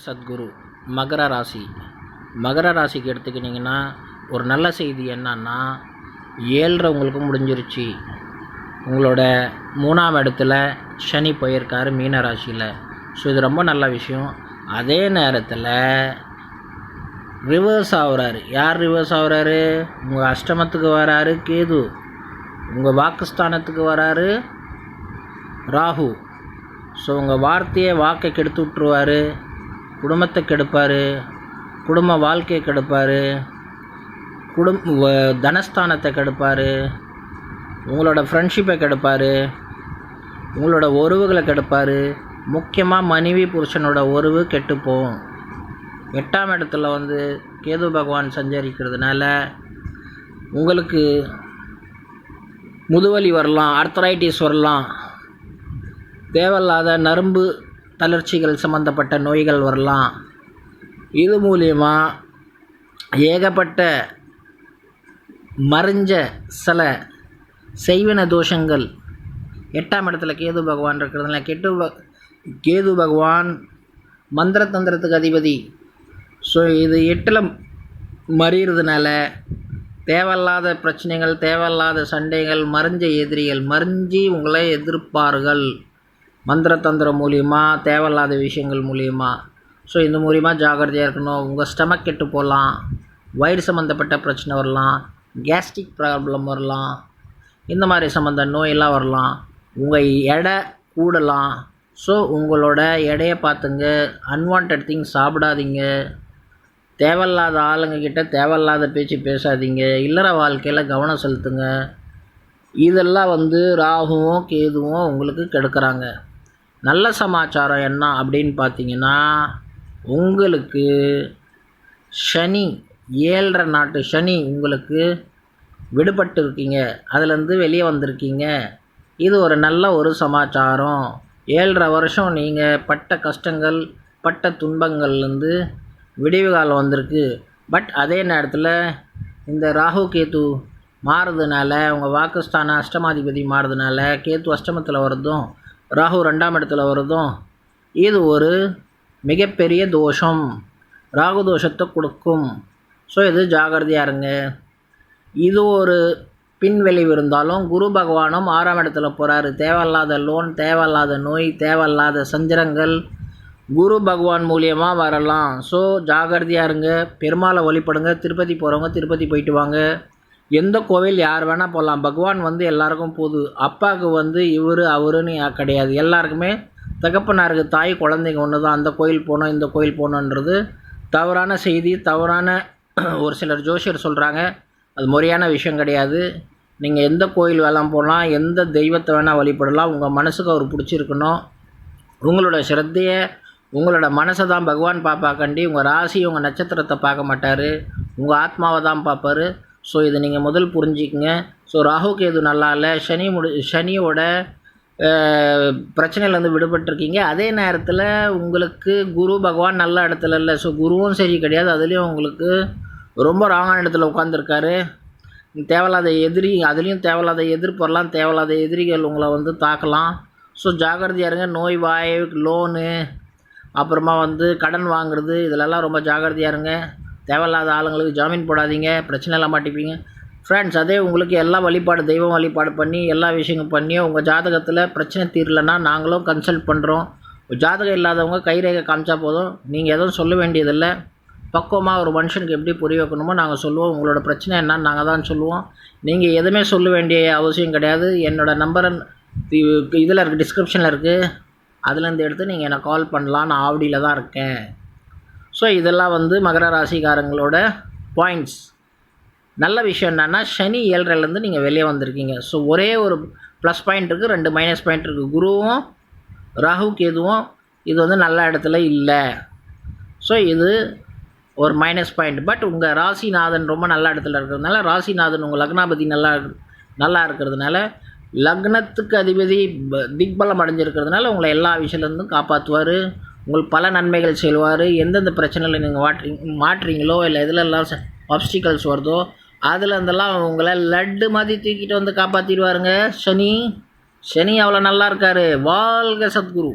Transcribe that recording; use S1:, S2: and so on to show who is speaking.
S1: சத்குரு மகர ராசிக்கு எடுத்துக்கிட்டிங்கன்னா ஒரு நல்ல செய்தி என்னன்னா 7 உங்களுக்கு முடிஞ்சிருச்சு. உங்களோட 3ஆம் இடத்துல சனி போயிருக்காரு மீன ராசியில். ஸோ இது ரொம்ப நல்ல விஷயம். அதே நேரத்தில் ரிவர்ஸ் ஆகுறாரு. யார் ரிவர்ஸ் ஆகுறாரு? உங்கள் அஷ்டமத்துக்கு வராரு கேது, உங்கள் வாக்குஸ்தானத்துக்கு வராரு ராகு. ஸோ உங்கள் வாக்கை கெடுத்து விட்ருவார், குடும்பத்தை கெடுப்பார், குடும்ப வாழ்க்கையை கெடுப்பார், தனஸ்தானத்தை கெடுப்பார், உங்களோட ஃப்ரெண்ட்ஷிப்பை கெடுப்பார், உங்களோட உறவுகளை கெடுப்பார். முக்கியமாக மனைவி புருஷனோட உறவு கெட்டுப்போம். 8ஆம் இடத்துல கேது பகவான் சஞ்சரிக்கிறதுனால உங்களுக்கு முதுவலி வரலாம், ஆர்த்தரைட்டிஸ் வரலாம், தேவையில்லாத நரம்பு தளர்ச்சிகள் சம்மந்தப்பட்ட நோய்கள் வரலாம். இது மூலிமா ஏகப்பட்ட மறைஞ்ச சில செய்வின தோஷங்கள் 8ஆம் இடத்துல கேது பகவான் இருக்கிறதுனால கேது பகவான் மந்திர தந்திரத்துக்கு அதிபதி. ஸோ இது 8ல் மறியறதுனால தேவையில்லாத பிரச்சனைகள், தேவையில்லாத சண்டைகள், மறைஞ்ச எதிரிகள் மறைஞ்சி உங்களை எதிர்ப்பார்கள் மந்திர தந்திரம் மூலியமாக, தேவையில்லாத விஷயங்கள் மூலியமாக. ஸோ இந்த மூலிமா ஜாகிரதையாக இருக்கணும். உங்கள் ஸ்டமக் கெட்டு போகலாம், வயிறு சம்மந்தப்பட்ட பிரச்சனை வரலாம், கேஸ்ட்ரிக் ப்ராப்ளம் வரலாம், இந்த மாதிரி சம்மந்த நோயெல்லாம் வரலாம். உங்கள் எடை கூடலாம். ஸோ உங்களோட எடையை பார்த்துங்க. அன்வான்ட் திங்ஸ் சாப்பிடாதீங்க. தேவையில்லாத ஆளுங்கக்கிட்ட தேவையில்லாத பேச்சு பேசாதீங்க. இல்லற வாழ்க்கையில் கவனம் செலுத்துங்க. இதெல்லாம் ராகுவும் கேதுவும் உங்களுக்கு கெடுக்கிறாங்க. நல்ல சமாச்சாரம் என்ன அப்படின்னு பார்த்தீங்கன்னா, உங்களுக்கு சனி 7.5 நாட்டு சனி உங்களுக்கு விடுபட்டு இருக்கீங்க, அதுலேருந்து வெளியே வந்திருக்கீங்க. இது ஒரு நல்ல ஒரு சமாச்சாரம். 7.5 வருஷம் நீங்கள் பட்ட கஷ்டங்கள், பட்ட துன்பங்கள்லேருந்து விடிவு காலம் வந்திருக்கு. பட் அதே நேரத்தில் இந்த ராகு கேத்து மாறுறதுனால, உங்கள் வாக்குஸ்தான அஷ்டமாதிபதி மாறுறதுனால, கேத்து அஷ்டமத்தில் வருதும் ராகு 2ஆம் இடத்துல வருதும் இது ஒரு மிகப்பெரிய தோஷம், ராகு தோஷத்தை கொடுக்கும். ஸோ இது ஜாகிரதையாக இருங்க. இது ஒரு பின்விளைவு இருந்தாலும் குரு பகவானும் 6ஆம் இடத்துல போகிறாரு. தேவையில்லாத லோன், தேவையில்லாத நோய், தேவையில்லாத சஞ்சரங்கள் குரு பகவான் மூலியமாக வரலாம். ஸோ ஜாகிரதையாக இருங்க. பெருமாளை வழிபடுங்க. திருப்பதி போகிறவங்க திருப்பதி போயிட்டு வாங்க. எந்த கோவில் யார் வேணால் போகலாம். பகவான் எல்லாருக்கும் போகுது. அப்பாவுக்கு இவர் அவருன்னு கிடையாது. எல்லாருக்குமே தகப்பனாருக்கு தாய் குழந்தைங்க ஒன்று தான். அந்த கோயில் போகணும், இந்த கோயில் போகணுன்றது தவறான செய்தி, தவறான ஒரு சிலர் ஜோசியர் சொல்கிறாங்க. அது முறையான விஷயம் கிடையாது. நீங்கள் எந்த கோயில் வேணால் போகலாம், எந்த தெய்வத்தை வேணால் வழிபடலாம். உங்கள் மனசுக்கு அவர் பிடிச்சிருக்கணும். உங்களோட ஸ்ரத்தையை, உங்களோட மனசை தான் பகவான் பார்ப்பாக்கண்டி உங்கள் ராசி, உங்கள் நட்சத்திரத்தை பார்க்க மாட்டார், உங்கள் ஆத்மாவை தான் பார்ப்பார். ஸோ இதை நீங்கள் முதல் புரிஞ்சிக்கங்க. ஸோ ராகு கேது நல்லா இல்லை. சனியோட பிரச்சனையிலேருந்து விடுபட்டிருக்கீங்க. அதே நேரத்தில் உங்களுக்கு குரு பகவான் நல்ல இடத்துல இல்லை. ஸோ குருவும் சரி கிடையாது. அதுலேயும் உங்களுக்கு ரொம்ப ராங்கான இடத்துல உட்காந்துருக்காரு. தேவையில்லாத எதிரி, அதுலேயும் தேவையில்லாத எதிர்ப்பு வரலாம், தேவையில்லாத எதிரிகள் உங்களை தாக்கலாம். ஸோ ஜாகிரதையாக இருங்க. நோய், வாய், லோனு, அப்புறமா கடன் வாங்குறது, இதிலெல்லாம் ரொம்ப ஜாகிரதையாக இருங்க. தேவையில்லாத ஆளுங்களுக்கு ஜாமீன் போடாதீங்க, பிரச்சனைலாம் மாட்டிப்பீங்க. ஃப்ரெண்ட்ஸ், அதே உங்களுக்கு எல்லா வழிபாடு, தெய்வம் வழிபாடு பண்ணி எல்லா விஷயங்களும் பண்ணி உங்கள் ஜாதகத்தில் பிரச்சனை தீரலைன்னா நாங்களும் கன்சல்ட் பண்ணுறோம். ஜாதகம் இல்லாதவங்க கைரேகை காமிச்சா போதும். நீங்கள் எதுவும் சொல்ல வேண்டியதில்லை. பக்குவமாக ஒரு மனுஷனுக்கு எப்படி புரிய வைக்கணுமோ நாங்கள் சொல்லுவோம். உங்களோட பிரச்சனை என்னன்னு நாங்கள் தான் சொல்லுவோம். நீங்கள் எதுவுமே சொல்ல வேண்டிய அவசியம் கிடையாது. என்னோடய நம்பர் இதில் இருக்குது, டிஸ்கிரிப்ஷனில் இருக்குது. அதுலேருந்து எடுத்து நீங்கள் எனக்கு கால் பண்ணலாம். நான் ஆவடியில் தான் இருக்கேன். ஸோ இதெல்லாம் மகர ராசிக்காரங்களோட பாயிண்ட்ஸ். நல்ல விஷயம் என்னென்னா, சனி 7.5லேருந்து நீங்கள் வெளியே வந்திருக்கீங்க. ஸோ ஒரே ஒரு ப்ளஸ் பாயிண்ட் இருக்குது, 2 மைனஸ் பாயிண்ட் இருக்குது. குருவும் ராகு கேதுவும் இது நல்ல இடத்துல இல்லை. ஸோ இது ஒரு மைனஸ் பாயிண்ட். பட் உங்கள் ராசிநாதன் ரொம்ப நல்ல இடத்துல இருக்கிறதுனால, ராசிநாதன் உங்கள் லக்னாபதி நல்லா இருக்கிறதுனால, லக்னத்துக்கு அதிபதி திக்பலம் அடைஞ்சிருக்கிறதுனால உங்களை எல்லா விஷயத்துலேருந்தும் காப்பாற்றுவார். உங்களுக்கு பல நன்மைகள் செய்வார். எந்தெந்த பிரச்சனையில் நீங்கள் மாட்டுறீங்களோ, இல்லை எதுலெல்லாம் ஆப்ஸ்டிக்கல்ஸ் வருதோ அதில் இருந்தெல்லாம் உங்களை லட்டு மாதிரி தூக்கிட்டு காப்பாற்றிடுவாருங்க. சனி அவ்வளோ நல்லா இருக்கார். வாழ்க சத்குரு.